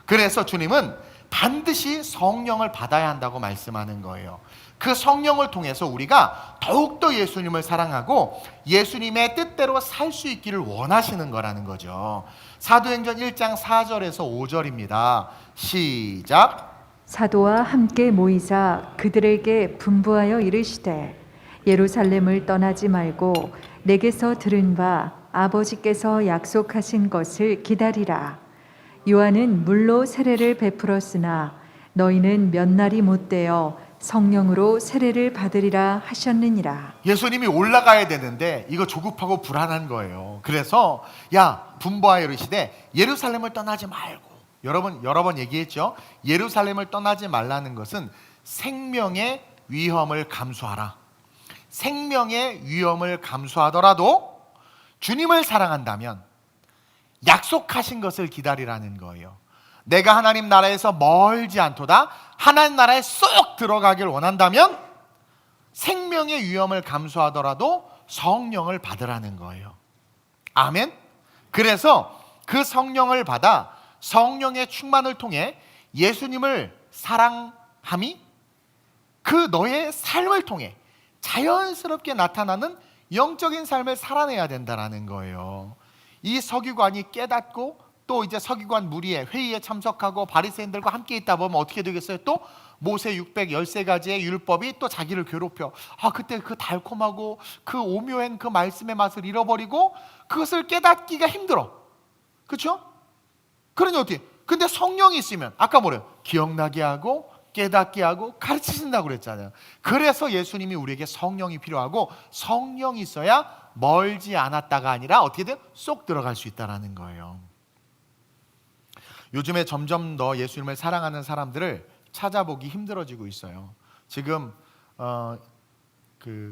그래서 주님은 반드시 성령을 받아야 한다고 말씀하는 거예요. 그 성령을 통해서 우리가 더욱더 예수님을 사랑하고 예수님의 뜻대로 살 수 있기를 원하시는 거라는 거죠. 사도행전 1장 4절에서 5절입니다. 시작. 사도와 함께 모이사 그들에게 분부하여 이르시되 예루살렘을 떠나지 말고 내게서 들은 바 아버지께서 약속하신 것을 기다리라. 요한은 물로 세례를 베풀었으나 너희는 몇 날이 못되어 성령으로 세례를 받으리라 하셨느니라. 예수님이 올라가야 되는데 이거 조급하고 불안한 거예요. 그래서 분부하여 이르시되 예루살렘을 떠나지 말고. 여러 번 얘기했죠. 예루살렘을 떠나지 말라는 것은 생명의 위험을 감수하라. 생명의 위험을 감수하더라도 주님을 사랑한다면 약속하신 것을 기다리라는 거예요. 내가 하나님 나라에서 멀지 않도다. 하나님 나라에 쏙 들어가길 원한다면 생명의 위험을 감수하더라도 성령을 받으라는 거예요. 아멘. 그래서 그 성령을 받아 성령의 충만을 통해 예수님을 사랑함이 그 너의 삶을 통해 자연스럽게 나타나는 영적인 삶을 살아내야 된다는 거예요. 이 서기관이 깨닫고 또 이제 서기관 무리의 회의에 참석하고 바리새인들과 함께 있다 보면 어떻게 되겠어요? 또 모세 613가지의 율법이 또 자기를 괴롭혀. 그때 그 달콤하고 그 오묘한 그 말씀의 맛을 잃어버리고 그것을 깨닫기가 힘들어. 그렇죠? 그러니 어떻게? 근데 성령이 있으면 아까 뭐래요? 기억나게 하고 깨닫게 하고 가르치신다고 그랬잖아요. 그래서 예수님이 우리에게 성령이 필요하고 성령이 있어야 멀지 않았다가 아니라 어떻게든 쏙 들어갈 수 있다는 거예요. 요즘에 점점 더 예수님을 사랑하는 사람들을 찾아보기 힘들어지고 있어요. 지금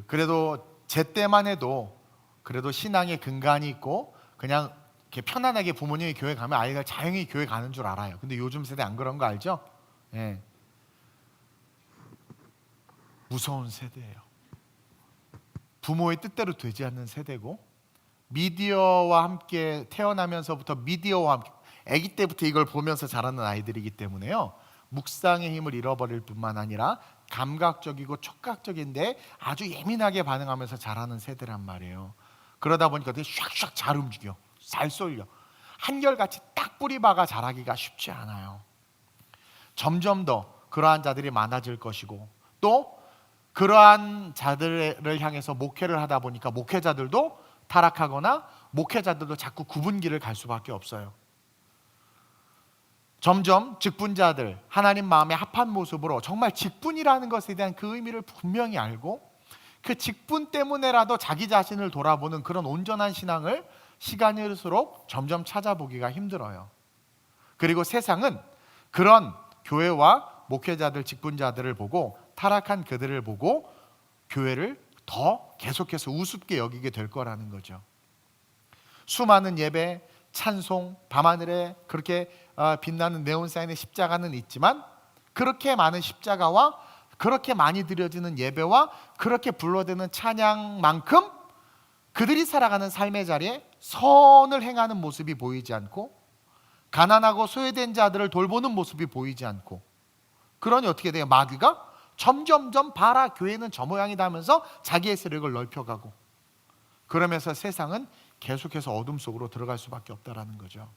그래도 제 때만 해도 그래도 신앙의 근간이 있고 그냥 이렇게 편안하게 부모님이 교회 가면 아이가 자연히 교회 가는 줄 알아요. 근데 요즘 세대 안 그런 거 알죠? 예. 무서운 세대예요. 부모의 뜻대로 되지 않는 세대고 미디어와 함께 태어나면서부터 미디어와 함께 아기 때부터 이걸 보면서 자라는 아이들이기 때문에요. 묵상의 힘을 잃어버릴 뿐만 아니라 감각적이고 촉각적인데 아주 예민하게 반응하면서 자라는 세대란 말이에요. 그러다 보니까 되게 샥샥 잘 움직여. 잘 쏠려. 한결같이 딱 뿌리 박아 자라기가 쉽지 않아요. 점점 더 그러한 자들이 많아질 것이고 또 그러한 자들을 향해서 목회를 하다 보니까 목회자들도 타락하거나 목회자들도 자꾸 구분길을 갈 수밖에 없어요. 점점 직분자들 하나님 마음에 합한 모습으로 정말 직분이라는 것에 대한 그 의미를 분명히 알고 그 직분 때문에라도 자기 자신을 돌아보는 그런 온전한 신앙을 시간이 흐를수록 점점 찾아보기가 힘들어요. 그리고 세상은 그런 교회와 목회자들, 직분자들을 보고 타락한 그들을 보고 교회를 더 계속해서 우습게 여기게 될 거라는 거죠. 수많은 예배, 찬송, 밤하늘에 그렇게 빛나는 네온사인의 십자가는 있지만 그렇게 많은 십자가와 그렇게 많이 드려지는 예배와 그렇게 불러대는 찬양만큼 그들이 살아가는 삶의 자리에 선을 행하는 모습이 보이지 않고 가난하고 소외된 자들을 돌보는 모습이 보이지 않고 그러니 어떻게 돼요? 마귀가 점점점 봐라 교회는 저 모양이다 하면서 자기의 세력을 넓혀가고, 그러면서 세상은 계속해서 어둠 속으로 들어갈 수밖에 없다라는 거죠.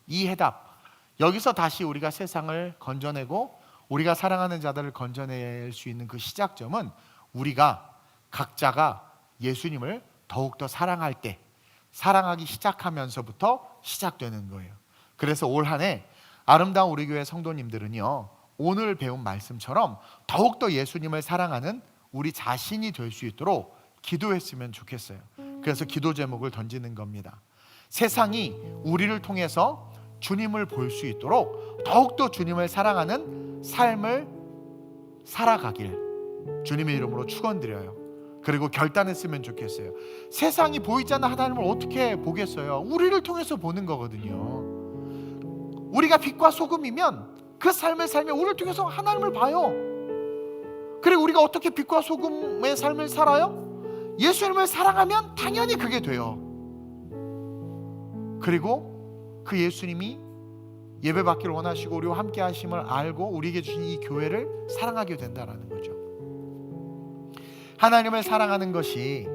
이 해답, 여기서 다시 우리가 세상을 건져내고 우리가 사랑하는 자들을 건져낼 수 있는 그 시작점은 우리가 각자가 예수님을 더욱더 사랑할 때, 사랑하기 시작하면서부터 시작되는 거예요. 그래서 올 한 해 아름다운 우리 교회 성도님들은요, 오늘 배운 말씀처럼 더욱더 예수님을 사랑하는 우리 자신이 될 수 있도록 기도했으면 좋겠어요. 그래서 기도 제목을 던지는 겁니다. 세상이 우리를 통해서 주님을 볼 수 있도록 더욱더 주님을 사랑하는 삶을 살아가길 주님의 이름으로 축원드려요. 그리고 결단했으면 좋겠어요. 세상이 보이지 않는 하나님을 어떻게 보겠어요? 우리를 통해서 보는 거거든요. 우리가 빛과 소금이면 그 삶을 살면 우리를 통해서 하나님을 봐요. 그리고 우리가 어떻게 빛과 소금의 삶을 살아요? 예수님을 사랑하면 당연히 그게 돼요. 그리고 그 예수님이 예배받기를 원하시고 우리와 함께 하심을 알고 우리에게 주신 이 교회를 사랑하게 된다는 거죠. 하나님을 사랑하는 것이,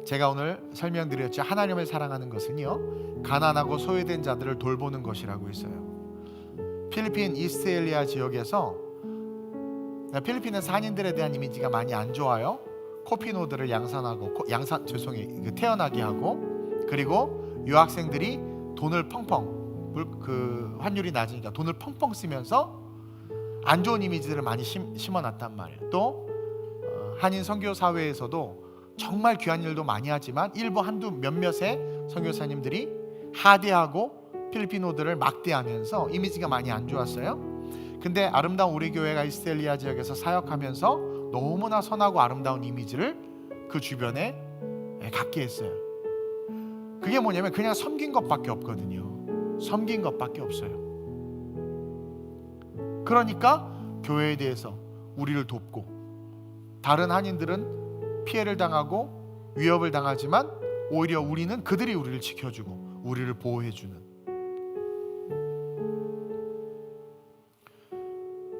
제가 오늘 설명드렸죠. 하나님을 사랑하는 것은요, 가난하고 소외된 자들을 돌보는 것이라고 했어요. 필리핀 이스트엘리아 지역에서, 필리핀은 산인들에 대한 이미지가 많이 안 좋아요. 코피노들을 태어나게 하고, 그리고 유학생들이 돈을 펑펑, 환율이 낮으니까 돈을 펑펑 쓰면서 안 좋은 이미지들을 많이 심어놨단 말이에요. 또 한인 선교 사회에서도 정말 귀한 일도 많이 하지만 일부 몇몇의 선교사님들이 하대하고 필리핀어들을 막대하면서 이미지가 많이 안 좋았어요. 근데 아름다운 우리 교회가 이스텔리아 지역에서 사역하면서 너무나 선하고 아름다운 이미지를 그 주변에 갖게 했어요. 그게 뭐냐면 그냥 섬긴 것밖에 없거든요. 섬긴 것밖에 없어요. 그러니까 교회에 대해서 우리를 돕고, 다른 한인들은 피해를 당하고 위협을 당하지만 오히려 우리는 그들이 우리를 지켜주고 우리를 보호해주는,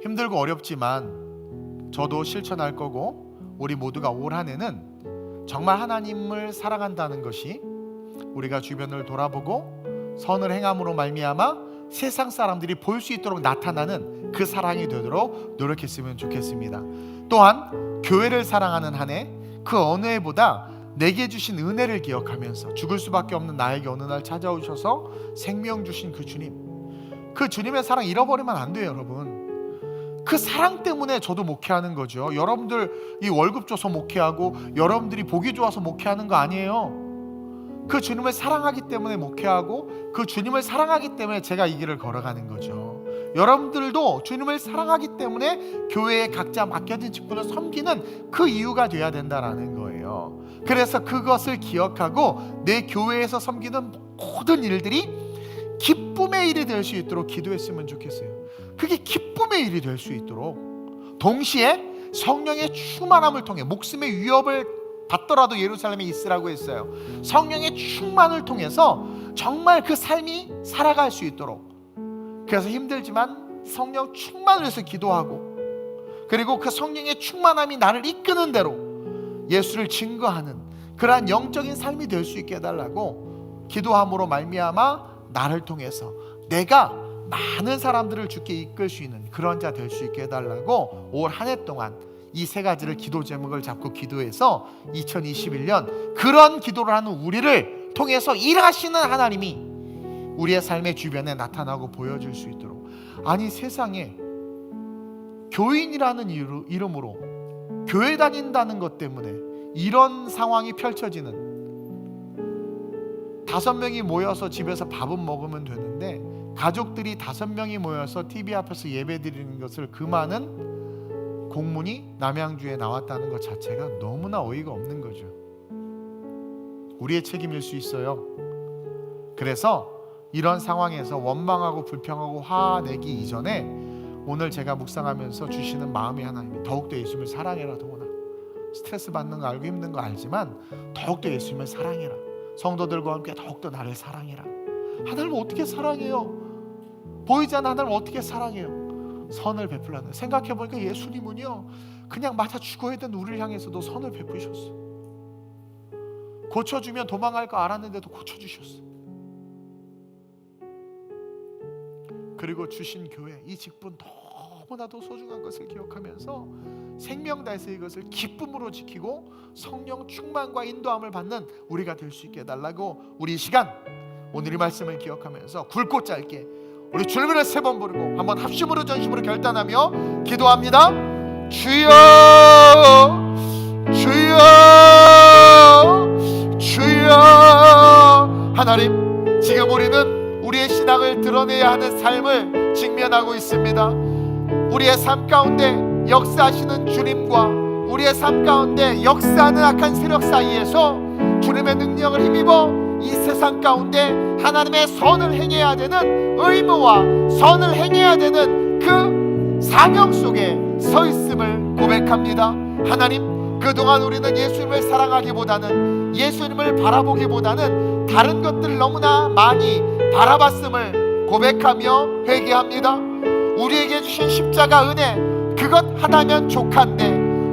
힘들고 어렵지만 저도 실천할 거고 우리 모두가 올 한 해는 정말 하나님을 사랑한다는 것이 우리가 주변을 돌아보고 선을 행함으로 말미암아 세상 사람들이 볼 수 있도록 나타나는 그 사랑이 되도록 노력했으면 좋겠습니다. 또한 교회를 사랑하는 한 해, 그 어느 해보다 내게 주신 은혜를 기억하면서 죽을 수밖에 없는 나에게 어느 날 찾아오셔서 생명 주신 그 주님, 그 주님의 사랑 잃어버리면 안 돼요, 여러분. 그 사랑 때문에 저도 목회하는 거죠. 여러분들 이 월급 줘서 목회하고 여러분들이 보기 좋아서 목회하는 거 아니에요. 그 주님을 사랑하기 때문에 목회하고 그 주님을 사랑하기 때문에 제가 이 길을 걸어가는 거죠. 여러분들도 주님을 사랑하기 때문에 교회에 각자 맡겨진 직분을 섬기는 그 이유가 돼야 된다라는 거예요. 그래서 그것을 기억하고 내 교회에서 섬기는 모든 일들이 기쁨의 일이 될 수 있도록 기도했으면 좋겠어요. 그게 기쁨의 일이 될 수 있도록, 동시에 성령의 충만함을 통해 목숨의 위협을 받더라도 예루살렘에 있으라고 했어요. 성령의 충만을 통해서 정말 그 삶이 살아갈 수 있도록, 그래서 힘들지만 성령 충만을 위해서 기도하고, 그리고 그 성령의 충만함이 나를 이끄는 대로 예수를 증거하는 그러한 영적인 삶이 될 수 있게 해달라고, 기도함으로 말미암아 나를 통해서 내가 많은 사람들을 주께 이끌 수 있는 그런 자 될 수 있게 해달라고 올 한 해 동안 이 세 가지를 기도 제목을 잡고 기도해서 2021년 그런 기도를 하는 우리를 통해서 일하시는 하나님이 우리의 삶의 주변에 나타나고 보여줄 수 있도록, 아니 세상에 교인이라는 이름으로 교회 다닌다는 것 때문에 이런 상황이 펼쳐지는, 5명이 모여서 집에서 밥은 먹으면 되는데 가족들이 5명이 모여서 TV 앞에서 예배 드리는 것을 금하는 공문이 남양주에 나왔다는 것 자체가 너무나 어이가 없는 거죠. 우리의 책임일 수 있어요. 그래서 이런 상황에서 원망하고 불평하고 화내기 이전에 오늘 제가 묵상하면서 주시는 마음의 하나님이 더욱더 예수님을 사랑해라. 동원아, 스트레스 받는 거 알고 힘든 거 알지만 더욱더 예수님을 사랑해라. 성도들과 함께 더욱더 나를 사랑해라. 하나님을 어떻게 사랑해요? 보이지 않는 하나님을 어떻게 사랑해요? 선을 베풀었는데, 생각해보니까 예수님은요 그냥 맞아 죽어야 된 우리를 향해서도 선을 베푸셨어. 고쳐주면 도망갈 거 알았는데도 고쳐주셨어. 그리고 주신 교회, 이 직분 너무나도 소중한 것을 기억하면서 생명 다해서 이것을 기쁨으로 지키고 성령 충만과 인도함을 받는 우리가 될 수 있게 해달라고, 우리 이 시간 오늘 이 말씀을 기억하면서 굵고 짧게 우리 주님을 3번 부르고 한번 합심으로 전심으로 결단하며 기도합니다. 주여, 주여, 주여. 하나님, 지금 우리는 우리의 신앙을 드러내야 하는 삶을 직면하고 있습니다. 우리의 삶 가운데 역사하시는 주님과 우리의 삶 가운데 역사하는 악한 세력 사이에서 주님의 능력을 힘입어 이 세상 가운데 하나님의 선을 행해야 되는 의무와 선을 행해야 되는 그 사명 속에 서 있음을 고백합니다. 하나님, 그동안 우리는 예수님을 사랑하기보다는 예수님을 바라보기보다는 다른 것들을 너무나 많이 바라봤음을 고백하며 회개합니다. 우리에게 주신 십자가 은혜, 그것 하나면 족한데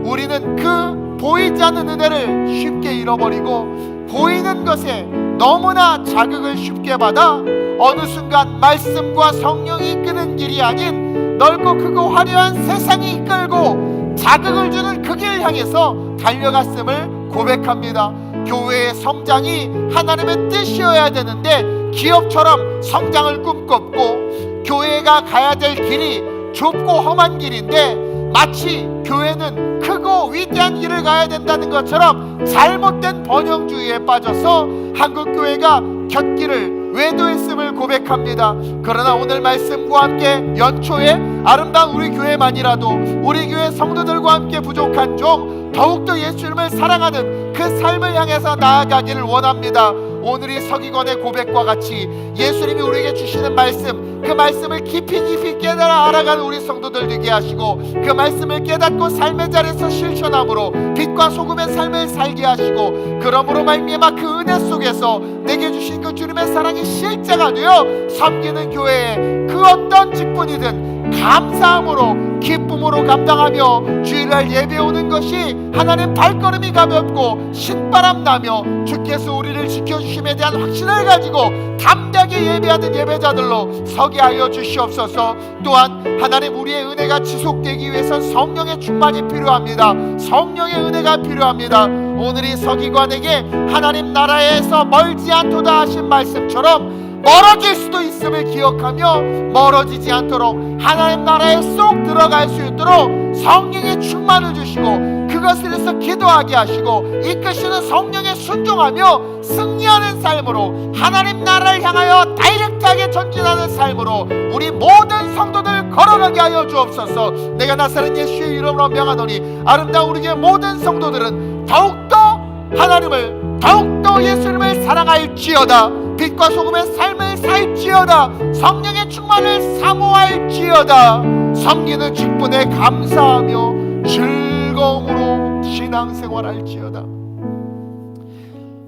우리는 그 보이지 않는 은혜를 쉽게 잃어버리고 보이는 것에 너무나 자극을 쉽게 받아 어느 순간 말씀과 성령이 이끄는 길이 아닌 넓고 크고 화려한 세상이 이끌고 자극을 주는 그 길 향해서 달려갔음을 고백합니다. 교회의 성장이 하나님의 뜻이어야 되는데 기업처럼 성장을 꿈꿨고, 교회가 가야 될 길이 좁고 험한 길인데 마치 교회는 크고 위대한 길을 가야 된다는 것처럼 잘못된 번영주의에 빠져서 한국교회가 곁길을 외도했음을 고백합니다. 그러나 오늘 말씀과 함께 연초에 아름다운 우리 교회만이라도 우리 교회 성도들과 함께 부족한 종 더욱더 예수님을 사랑하는 그 삶을 향해서 나아가기를 원합니다. 오늘 이 서기관의 고백과 같이 예수님이 우리에게 주시는 말씀, 그 말씀을 깊이 깨달아 알아가는 우리 성도들 되게 하시고, 그 말씀을 깨닫고 삶의 자리에서 실천함으로 빛과 소금의 삶을 살게 하시고, 그러므로 말미암아 그 은혜 속에서 내게 주신 그 주님의 사랑이 실제가 되어 섬기는 교회에 그 어떤 직분이든 감사함으로 기쁨으로 감당하며 주일날 예배 오는 것이 하나님 발걸음이 가볍고 신바람 나며 주께서 우리를 지켜주심에 대한 확신을 가지고 담대하게 예배하는 예배자들로 서게 하여 주시옵소서. 또한 하나님, 우리의 은혜가 지속되기 위해선 성령의 충만이 필요합니다. 성령의 은혜가 필요합니다. 오늘 이 서기관에게 하나님 나라에서 멀지 않도다 하신 말씀처럼 멀어질 수도 있음을 기억하며 멀어지지 않도록 하나님 나라에 쏙 들어갈 수 있도록 성령의 충만을 주시고 그것을 위해서 기도하게 하시고 이끄시는 성령에 순종하며 승리하는 삶으로 하나님 나라를 향하여 다이렉트하게 전진하는 삶으로 우리 모든 성도들 걸어가게 하여 주옵소서. 내가 나사렛 예수의 이름으로 명하노니 아름다운 우리 교회 모든 성도들은 더욱더 하나님을, 더욱더 예수님을 사랑할지어다. 빛과 소금의 삶을 살지어다. 성령의 충만을 사모할지어다. 섬기는 직분에 감사하며 즐거움으로 신앙생활할지어다.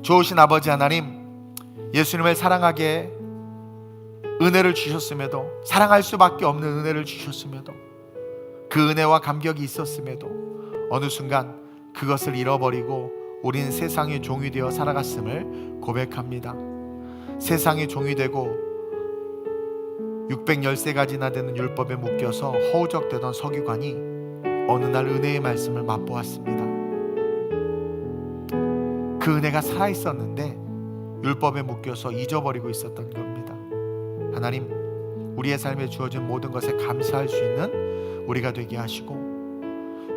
좋으신 아버지 하나님, 예수님을 사랑하게 은혜를 주셨음에도, 사랑할 수밖에 없는 은혜를 주셨음에도, 그 은혜와 감격이 있었음에도 어느 순간 그것을 잃어버리고 우리는 세상의 종이 되어 살아갔음을 고백합니다. 세상의 종이 되고 613가지나 되는 율법에 묶여서 허우적대던 서기관이 어느 날 은혜의 말씀을 맛보았습니다. 그 은혜가 살아있었는데 율법에 묶여서 잊어버리고 있었던 겁니다. 하나님, 우리의 삶에 주어진 모든 것에 감사할 수 있는 우리가 되게 하시고,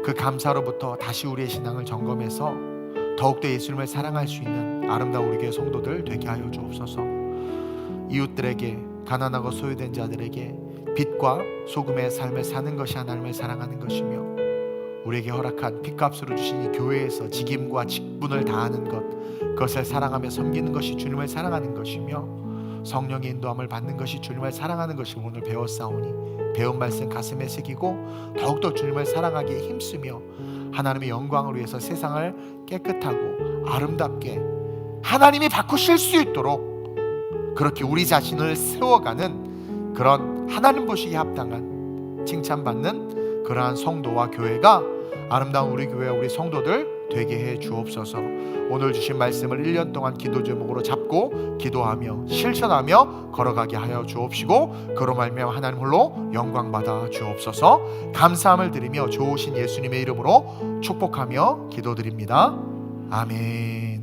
그 감사로부터 다시 우리의 신앙을 점검해서 더욱더 예수님을 사랑할 수 있는 아름다운 우리 교회 성도들 되게 하여 주옵소서. 이웃들에게, 가난하고 소외된 자들에게 빛과 소금의 삶을 사는 것이 하나님을 사랑하는 것이며, 우리에게 허락한 핏값으로 주신 이 교회에서 직임과 직분을 다하는 것, 그것을 사랑하며 섬기는 것이 주님을 사랑하는 것이며, 성령의 인도함을 받는 것이 주님을 사랑하는 것이 오늘 배웠사오니 배운 말씀 가슴에 새기고 더욱더 주님을 사랑하기에 힘쓰며 하나님의 영광을 위해서 세상을 깨끗하고 아름답게 하나님이 바꾸실 수 있도록 그렇게 우리 자신을 세워가는 그런 하나님 보시기에 합당한 칭찬받는 그러한 성도와 교회가 아름다운 우리 교회와 우리 성도들 되게 해 주옵소서. 오늘 주신 말씀을 1년 동안 기도 제목으로 잡고 기도하며 실천하며 걸어가게 하여 주옵시고, 그로 말미암아 하나님 홀로 영광 받아 주옵소서. 감사함을 드리며 좋으신 예수님의 이름으로 축복하며 기도드립니다. 아멘.